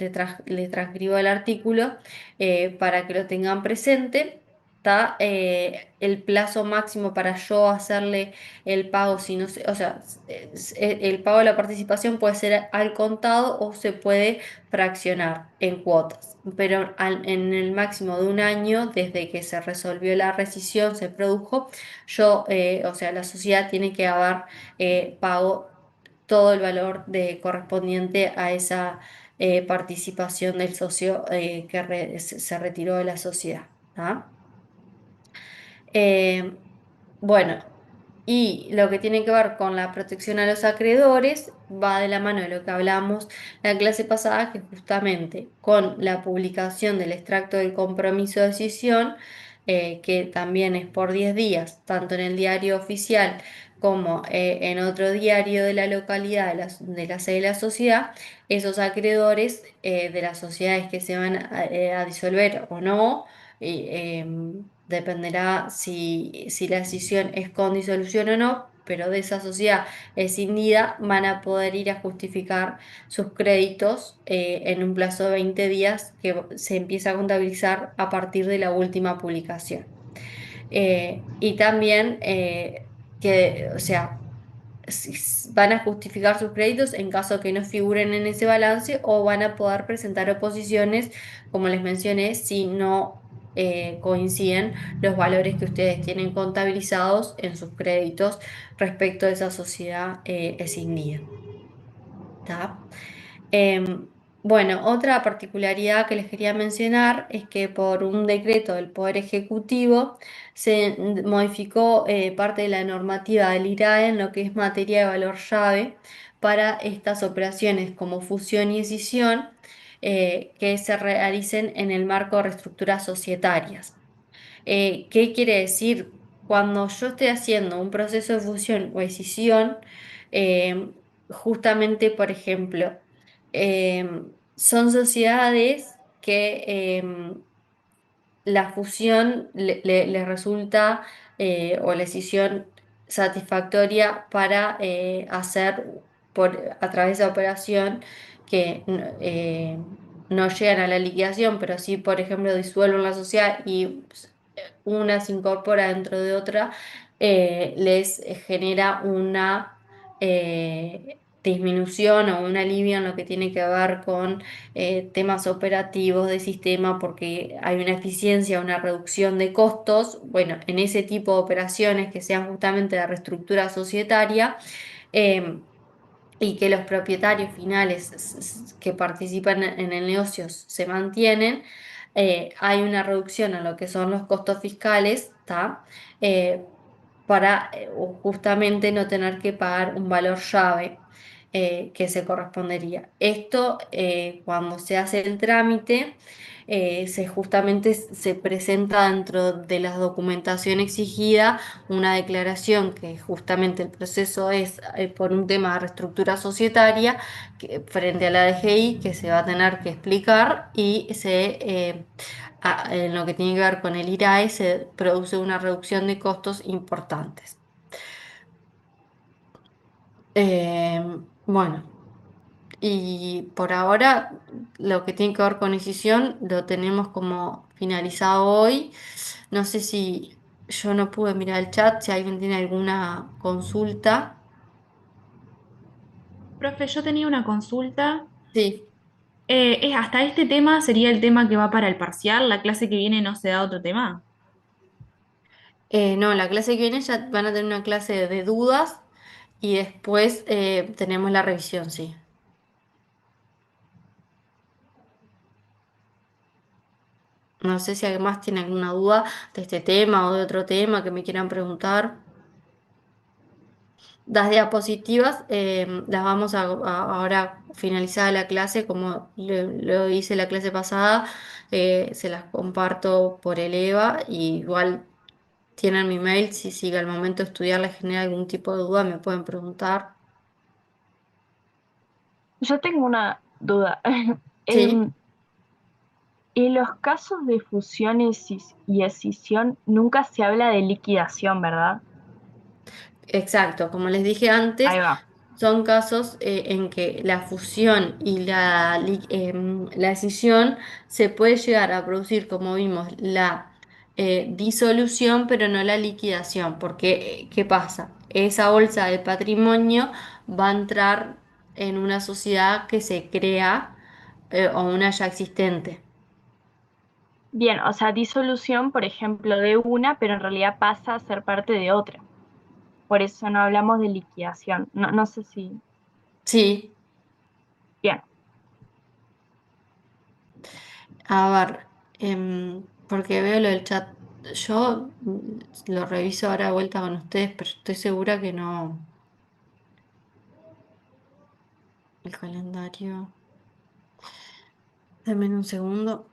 transcribo el artículo para que lo tengan presente. ¿Tá? El plazo máximo para yo hacerle el pago, si no sé, o sea, el pago de la participación puede ser al contado o se puede fraccionar en cuotas, pero en el máximo de un año desde que se resolvió la rescisión, se produjo, o sea, la sociedad tiene que haber pago todo el valor correspondiente a esa participación del socio que se retiró de la sociedad. ¿Tá? Eh, bueno, y lo que tiene que ver con la protección a los acreedores va de la mano de lo que hablamos la clase pasada, que justamente con la publicación del extracto del compromiso de decisión, que también es por 10 días, tanto en el diario oficial como en otro diario de la localidad de la sede de la sociedad, esos acreedores de las sociedades que se van a disolver o no, dependerá si la decisión es con disolución o no, pero de esa sociedad escindida van a poder ir a justificar sus créditos en un plazo de 20 días que se empieza a contabilizar a partir de la última publicación. Y también o sea, van a justificar sus créditos en caso que no figuren en ese balance o van a poder presentar oposiciones, como les mencioné, si no coinciden los valores que ustedes tienen contabilizados en sus créditos respecto a esa sociedad escindida. ¿Tá? Bueno, otra particularidad que les quería mencionar es que por un decreto del Poder Ejecutivo se modificó parte de la normativa del IRAE en lo que es materia de valor llave para estas operaciones como fusión y escisión que se realicen en el marco de reestructuras societarias. ¿Qué quiere decir? Cuando yo estoy haciendo un proceso de fusión o escisión, eh, justamente, por ejemplo, son sociedades que la fusión le resulta o la decisión satisfactoria para hacer a través de operación que no llegan a la liquidación, pero sí, por ejemplo, disuelven la sociedad y una se incorpora dentro de otra, les genera una disminución o un alivio en lo que tiene que ver con temas operativos de sistema porque hay una eficiencia, una reducción de costos. Bueno, en ese tipo de operaciones que sean justamente de reestructura societaria, eh, y que los propietarios finales que participan en el negocio se mantienen, hay una reducción en lo que son los costos fiscales, ¿tá? Eh, para justamente no tener que pagar un valor llave que se correspondería. Esto, cuando se hace el trámite, justamente se presenta dentro de la documentación exigida una declaración que justamente el proceso es por un tema de reestructura societaria frente a la DGI que se va a tener que explicar y en lo que tiene que ver con el IRAE se produce una reducción de costos importantes. Eh, bueno, y por ahora lo que tiene que ver con decisión lo tenemos como finalizado hoy. No sé si yo no pude mirar el chat, si alguien tiene alguna consulta. Profe, yo tenía una consulta. Sí. ¿Hasta este tema sería el tema que va para el parcial? ¿La clase que viene no se da otro tema? No, la clase que viene ya van a tener una clase de dudas y después tenemos la revisión, sí. No sé si alguien más tiene alguna duda de este tema o de otro tema que me quieran preguntar. Las diapositivas las vamos ahora finalizada la clase, como lo hice la clase pasada, se las comparto por el EVA y igual tienen mi mail, si al momento de estudiar les genera algún tipo de duda me pueden preguntar. Yo tengo una duda. Sí. Em, en los casos de fusión y escisión nunca se habla de liquidación, ¿verdad? Exacto, como les dije antes, Ahí va. son casos en que la fusión y la escisión se puede llegar a producir, como vimos, la disolución, pero no la liquidación, porque ¿qué pasa? Esa bolsa de patrimonio va a entrar en una sociedad que se crea o una ya existente. Bien, o sea, disolución, por ejemplo, de una, pero en realidad pasa a ser parte de otra. Por eso no hablamos de liquidación. No, no sé si. Sí, Bien. a ver, porque veo lo del chat. Yo lo reviso ahora de vuelta con ustedes, pero estoy segura que no. El calendario. Dame un segundo.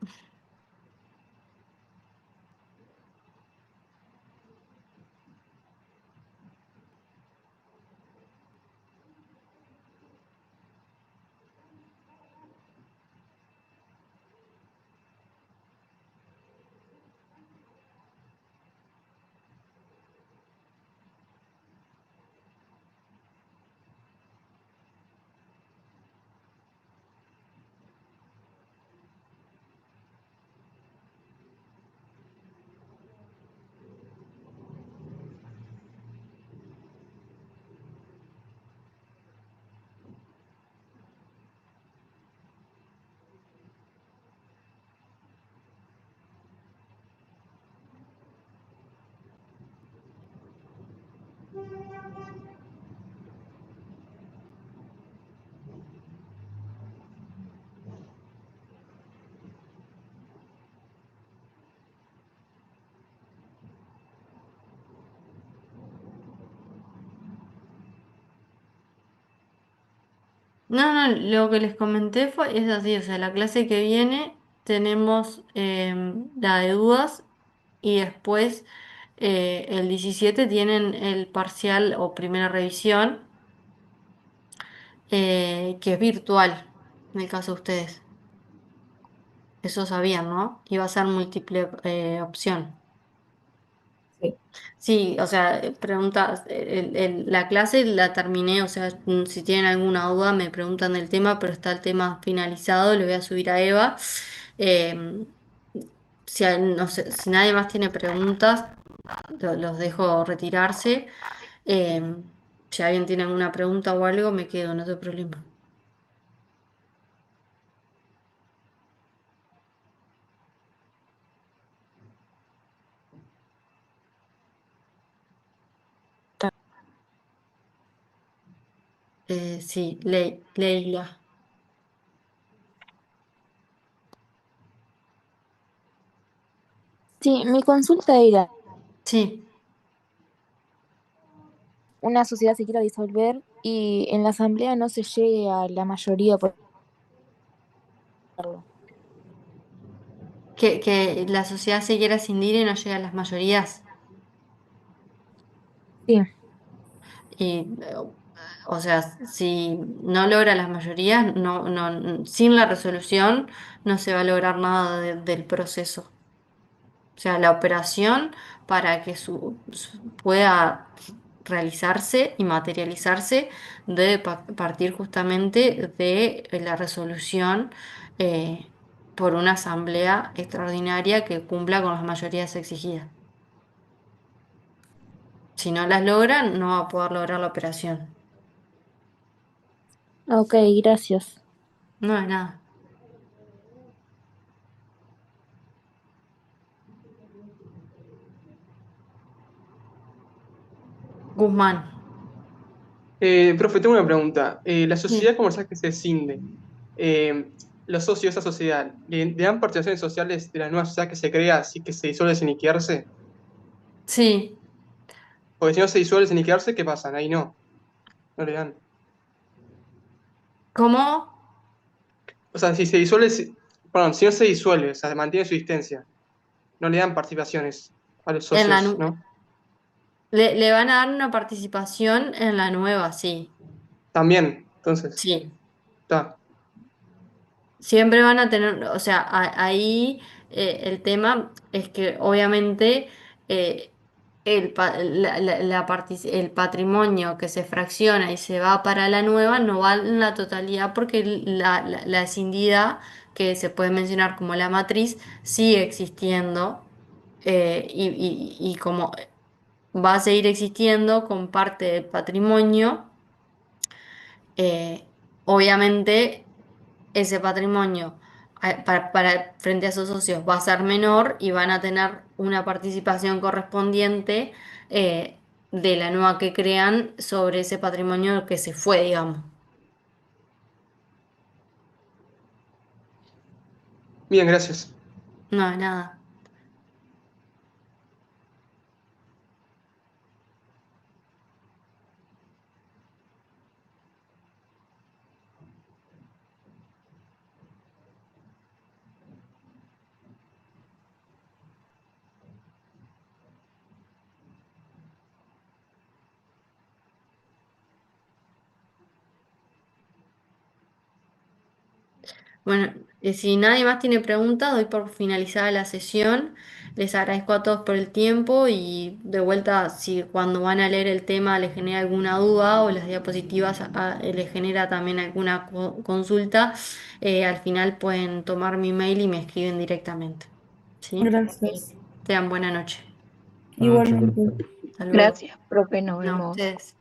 No, no, lo que les comenté es así, o sea, la clase que viene tenemos la de dudas y después el 17 tienen el parcial o primera revisión, que es virtual, en el caso de ustedes. Eso sabían, ¿no? Iba a ser múltiple opción. Sí. Sí, o sea, preguntas, la clase la terminé, o sea, si tienen alguna duda me preguntan del tema, pero está el tema finalizado, lo voy a subir a Eva. Eh, no sé, si nadie más tiene preguntas, los dejo retirarse. Eh, si alguien tiene alguna pregunta o algo, me quedo, no hay problema. Sí, Leila. Sí, mi consulta era, Sí. una sociedad se quiera disolver y en la asamblea no se llegue a la mayoría por hacerlo. Que la sociedad se quiera escindir y no llega a las mayorías. Sí, Y, o sea, si no logra las mayorías, sin la resolución no se va a lograr nada del proceso. O sea, la operación para que pueda realizarse y materializarse debe partir justamente de la resolución eh, por una asamblea extraordinaria que cumpla con las mayorías exigidas. Si no las logran, no va a poder lograr la operación. ok, gracias. No es nada. Guzmán. Profe, tengo una pregunta. La Sí. sociedad comercial que se escinde, eh, los socios de esa sociedad, ¿le dan participaciones sociales de la nueva sociedad que se crea así que se disuelve sin liquidarse? Sí. Porque si no se disuelve sin liquidarse, ¿qué pasa? Ahí no le dan. ¿Cómo? O sea, si se disuelve, perdón, si no se disuelve, o sea, mantiene su existencia, no le dan participaciones a los En la, socios, nu- ¿no? le van a dar una participación en la nueva, sí. También, entonces, Sí. está. Siempre van a tener, o sea, ahí el tema es que obviamente eh, el patrimonio que se fracciona y se va para la nueva no va en la totalidad porque la escindida, que se puede mencionar como la matriz, sigue existiendo y como va a seguir existiendo con parte del patrimonio, obviamente ese patrimonio frente a sus socios va a ser menor y van a tener una participación correspondiente de la nueva que crean sobre ese patrimonio que se fue, digamos. Bien, gracias. No, es nada. Bueno, si nadie más tiene preguntas, doy por finalizada la sesión. Les agradezco a todos por el tiempo y de vuelta, si cuando van a leer el tema les genera alguna duda o las diapositivas les genera también alguna consulta, al final pueden tomar mi mail y me escriben directamente. ¿Sí? Gracias. Tengan buena noche. Buenas noches, profe. Igualmente. Hasta luego. Gracias, profe, nos No, vemos. ustedes.